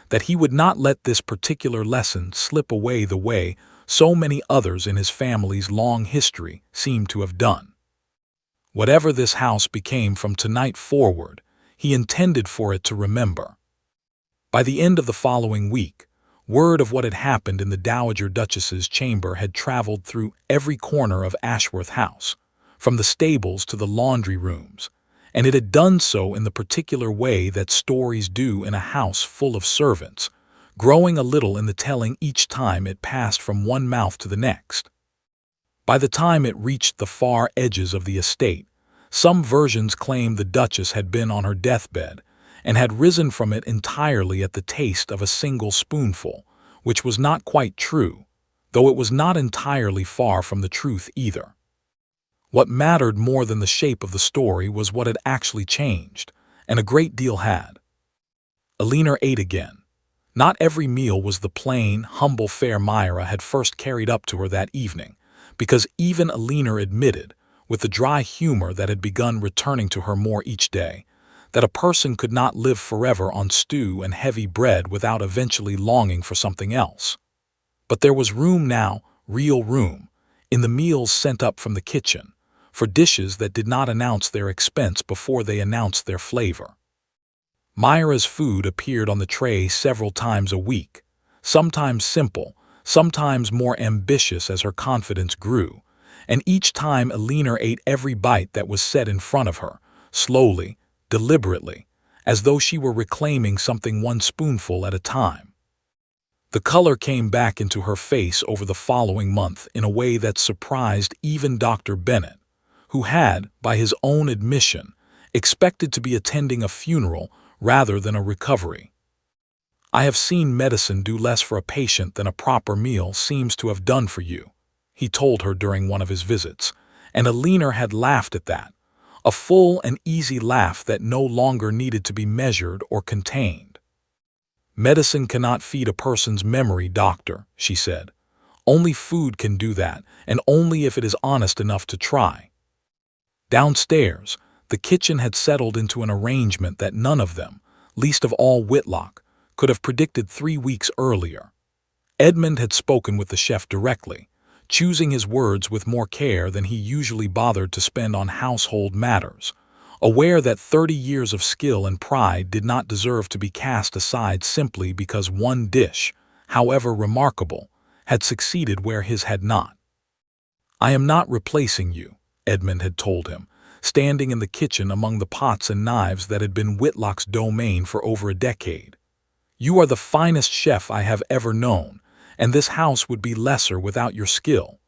A: that he would not let this particular lesson slip away the way so many others in his family's long history seemed to have done. Whatever this house became from tonight forward, he intended for it to remember. By the end of the following week, Word of what had happened in the Dowager Duchess's chamber had traveled through every corner of Ashworth House, from the stables to the laundry rooms, and it had done so in the particular way that stories do in a house full of servants, growing a little in the telling each time it passed from one mouth to the next. By the time it reached the far edges of the estate, some versions claimed the Duchess had been on her deathbed and had risen from it entirely at the taste of a single spoonful, which was not quite true, though it was not entirely far from the truth either. What mattered more than the shape of the story was what had actually changed, and a great deal had. Elinor ate again. Not every meal was the plain, humble fare Myra had first carried up to her that evening, because even Elinor admitted, with the dry humor that had begun returning to her more each day, that a person could not live forever on stew and heavy bread without eventually longing for something else. But there was room now, real room, in the meals sent up from the kitchen, for dishes that did not announce their expense before they announced their flavor. Myra's food appeared on the tray several times a week, sometimes simple, sometimes more ambitious as her confidence grew, and each time Elinor ate every bite that was set in front of her, slowly, deliberately, as though she were reclaiming something one spoonful at a time. The color came back into her face over the following month in a way that surprised even Dr. Bennet, who had, by his own admission, expected to be attending a funeral rather than a recovery. "I have seen medicine do less for a patient than a proper meal seems to have done for you," he told her during one of his visits, and Elinor had laughed at that, a full and easy laugh that no longer needed to be measured or contained. "Medicine cannot feed a person's memory, doctor," she said. "Only food can do that, and only if it is honest enough to try." Downstairs, the kitchen had settled into an arrangement that none of them, least of all Whitlock, could have predicted 3 weeks earlier. Edmund had spoken with the chef directly, choosing his words with more care than he usually bothered to spend on household matters, aware that 30 years of skill and pride did not deserve to be cast aside simply because one dish, however remarkable, had succeeded where his had not. "I am not replacing you," Edmund had told him, standing in the kitchen among the pots and knives that had been Whitlock's domain for over a decade. "You are the finest chef I have ever known, and this house would be lesser without your skill.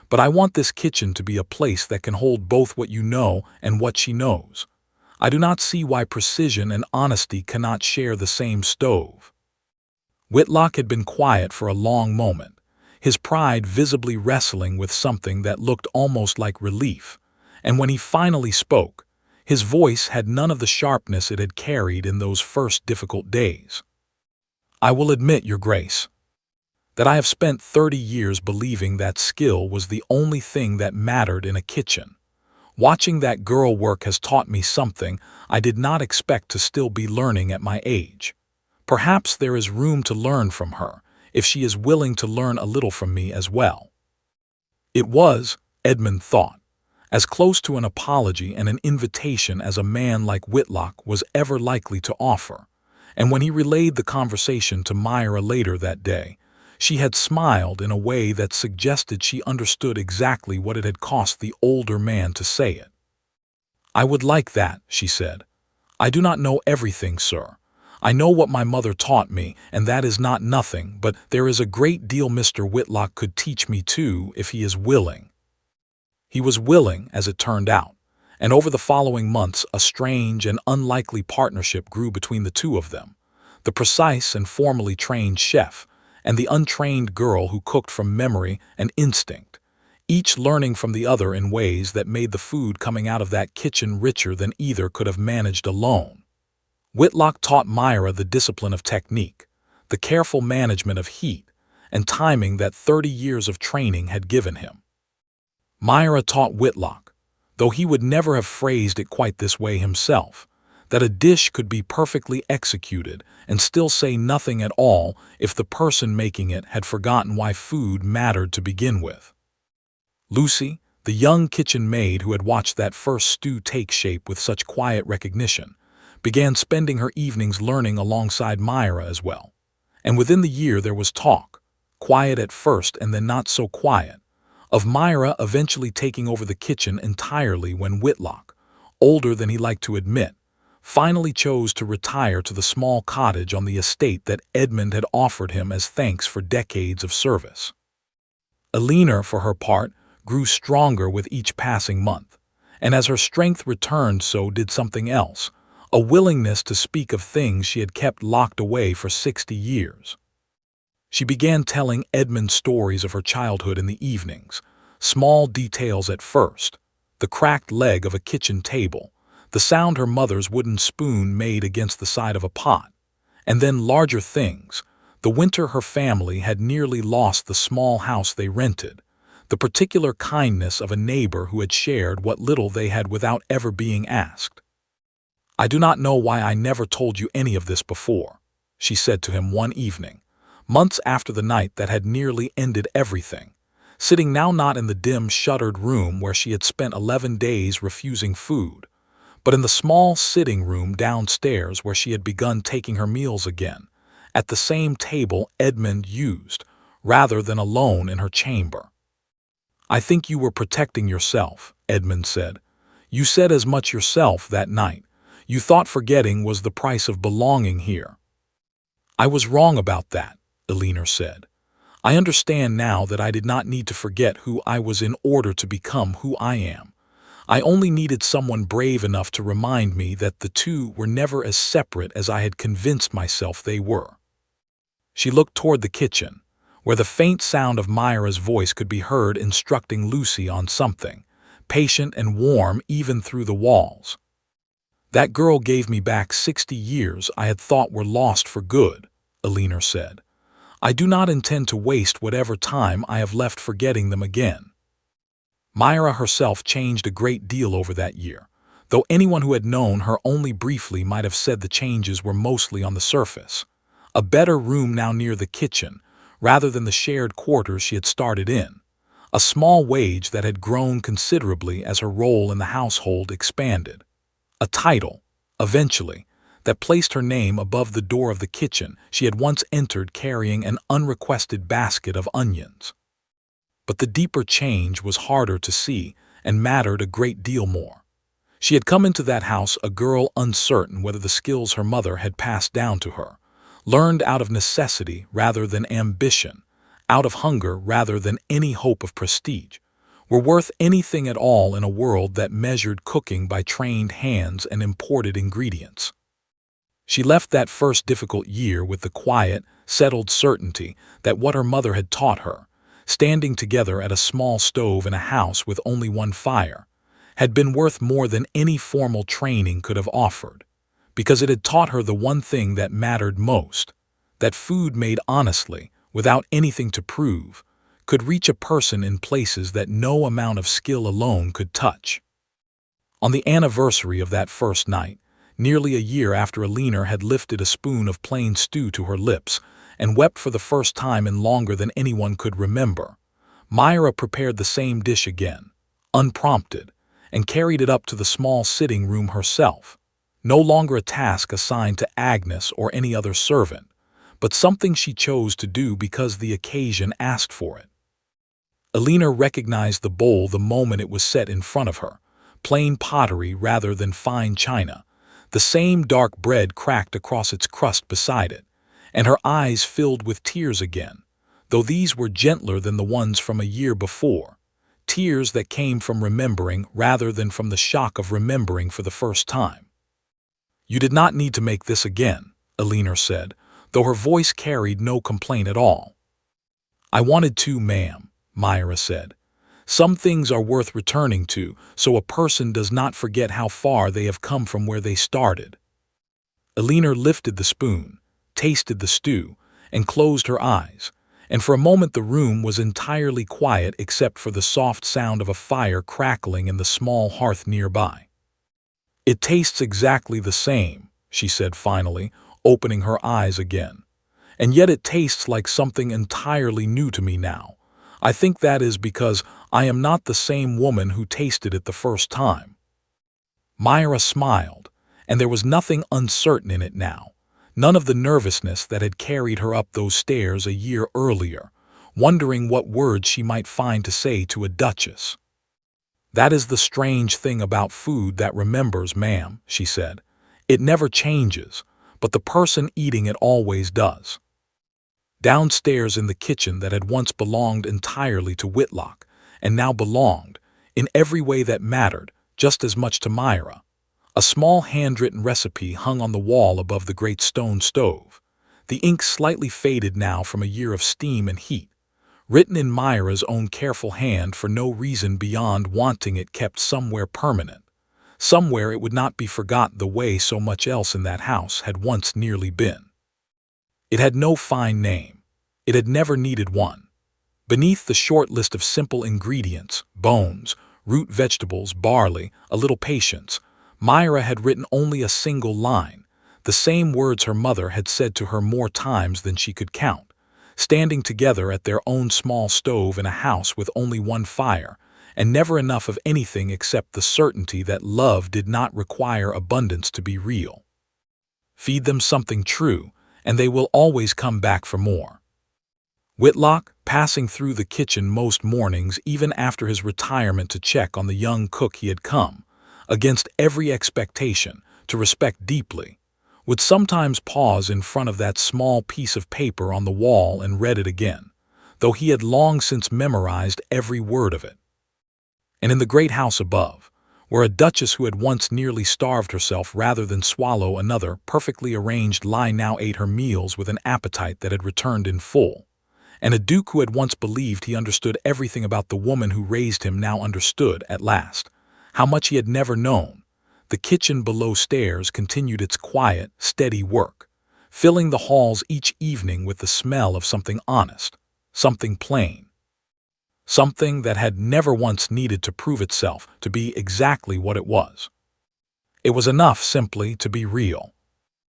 A: But I want this kitchen to be a place that can hold both what you know and what she knows. I do not see why precision and honesty cannot share the same stove." Whitlock had been quiet for a long moment, his pride visibly wrestling with something that looked almost like relief, and when he finally spoke, his voice had none of the sharpness it had carried in those first difficult days. "I will admit, Your Grace, that I have spent 30 years believing that skill was the only thing that mattered in a kitchen. Watching that girl work has taught me something I did not expect to still be learning at my age. Perhaps there is room to learn from her, if she is willing to learn a little from me as well." It was, Edmund thought, as close to an apology and an invitation as a man like Whitlock was ever likely to offer, and when he relayed the conversation to Myra later that day, she had smiled in a way that suggested she understood exactly what it had cost the older man to say it. "I would like that," she said. "I do not know everything, sir. I know what my mother taught me, and that is not nothing, but there is a great deal Mr. Whitlock could teach me too if he is willing." He was willing, as it turned out, and over the following months a strange and unlikely partnership grew between the two of them, the precise and formally trained chef, and the untrained girl who cooked from memory and instinct, each learning from the other in ways that made the food coming out of that kitchen richer than either could have managed alone. Whitlock taught Myra the discipline of technique, the careful management of heat, and timing that 30 years of training had given him. Myra taught Whitlock, though he would never have phrased it quite this way himself, that a dish could be perfectly executed and still say nothing at all if the person making it had forgotten why food mattered to begin with. Lucy, the young kitchen maid who had watched that first stew take shape with such quiet recognition, began spending her evenings learning alongside Myra as well, And within the year there was talk, quiet at first and then not so quiet, of Myra eventually taking over the kitchen entirely when Whitlock, older than he liked to admit, finally chose to retire to the small cottage on the estate that Edmund had offered him as thanks for decades of service. Eleanor, for her part, grew stronger with each passing month, and as her strength returned so did something else, a willingness to speak of things she had kept locked away for 60 years. She began telling Edmund stories of her childhood in the evenings, small details at first, the cracked leg of a kitchen table, the sound her mother's wooden spoon made against the side of a pot, and then larger things, the winter her family had nearly lost the small house they rented, the particular kindness of a neighbor who had shared what little they had without ever being asked. "I do not know why I never told you any of this before," she said to him one evening, months after the night that had nearly ended everything, sitting now not in the dim shuttered room where she had spent 11 days refusing food, but in the small sitting room downstairs where she had begun taking her meals again, at the same table Edmund used, rather than alone in her chamber. "I think you were protecting yourself," Edmund said. "You said as much yourself that night. You thought forgetting was the price of belonging here." "I was wrong about that," Eleanor said. "I understand now that I did not need to forget who I was in order to become who I am. I only needed someone brave enough to remind me that the two were never as separate as I had convinced myself they were." She looked toward the kitchen, where the faint sound of Myra's voice could be heard instructing Lucy on something, patient and warm even through the walls. "That girl gave me back 60 years I had thought were lost for good," Eleanor said. "I do not intend to waste whatever time I have left forgetting them again." Myra herself changed a great deal over that year, though anyone who had known her only briefly might have said the changes were mostly on the surface. A better room now near the kitchen, rather than the shared quarters she had started in. A small wage that had grown considerably as her role in the household expanded. A title, eventually, that placed her name above the door of the kitchen she had once entered carrying an unrequested basket of onions. But the deeper change was harder to see and mattered a great deal more. She had come into that house a girl uncertain whether the skills her mother had passed down to her, learned out of necessity rather than ambition, out of hunger rather than any hope of prestige, were worth anything at all in a world that measured cooking by trained hands and imported ingredients. She left that first difficult year with the quiet, settled certainty that what her mother had taught her, standing together at a small stove in a house with only one fire, had been worth more than any formal training could have offered, because it had taught her the one thing that mattered most, that food made honestly, without anything to prove, could reach a person in places that no amount of skill alone could touch. On the anniversary of that first night, nearly a year after Eleanor had lifted a spoon of plain stew to her lips and wept for the first time in longer than anyone could remember, Myra prepared the same dish again, unprompted, and carried it up to the small sitting room herself, no longer a task assigned to Agnes or any other servant, but something she chose to do because the occasion asked for it. Eleanor recognized the bowl the moment it was set in front of her, plain pottery rather than fine china, the same dark bread cracked across its crust beside it, and her eyes filled with tears again, though these were gentler than the ones from a year before, tears that came from remembering rather than from the shock of remembering for the first time. "You did not need to make this again," Eleanor said, though her voice carried no complaint at all. "I wanted to, ma'am," Myra said. "Some things are worth returning to, so a person does not forget how far they have come from where they started." Eleanor lifted the spoon, tasted the stew, and closed her eyes, and for a moment the room was entirely quiet except for the soft sound of a fire crackling in the small hearth nearby. "It tastes exactly the same," she said finally, opening her eyes again. "And yet it tastes like something entirely new to me now. I think that is because I am not the same woman who tasted it the first time." Myra smiled, and there was nothing uncertain in it now, None of the nervousness that had carried her up those stairs a year earlier, wondering what words she might find to say to a duchess. "That is the strange thing about food that remembers, ma'am," she said. "It never changes, but the person eating it always does." Downstairs in the kitchen that had once belonged entirely to Whitlock, and now belonged, in every way that mattered, just as much to Myra, a small handwritten recipe hung on the wall above the great stone stove, the ink slightly faded now from a year of steam and heat, written in Myra's own careful hand for no reason beyond wanting it kept somewhere permanent, somewhere it would not be forgotten the way so much else in that house had once nearly been. It had no fine name. It had never needed one. Beneath the short list of simple ingredients, bones, root vegetables, barley, a little patience, Myra had written only a single line, the same words her mother had said to her more times than she could count, standing together at their own small stove in a house with only one fire, and never enough of anything except the certainty that love did not require abundance to be real. Feed them something true, and they will always come back for more. Whitlock, passing through the kitchen most mornings even after his retirement to check on the young cook he had come, against every expectation, to respect deeply, would sometimes pause in front of that small piece of paper on the wall and read it again, though he had long since memorized every word of it. And in the great house above, where a duchess who had once nearly starved herself rather than swallow another perfectly arranged lie now ate her meals with an appetite that had returned in full, and a duke who had once believed he understood everything about the woman who raised him now understood, at last, how much he had never known, the kitchen below stairs continued its quiet, steady work, filling the halls each evening with the smell of something honest, something plain, something that had never once needed to prove itself to be exactly what it was. It was enough simply to be real.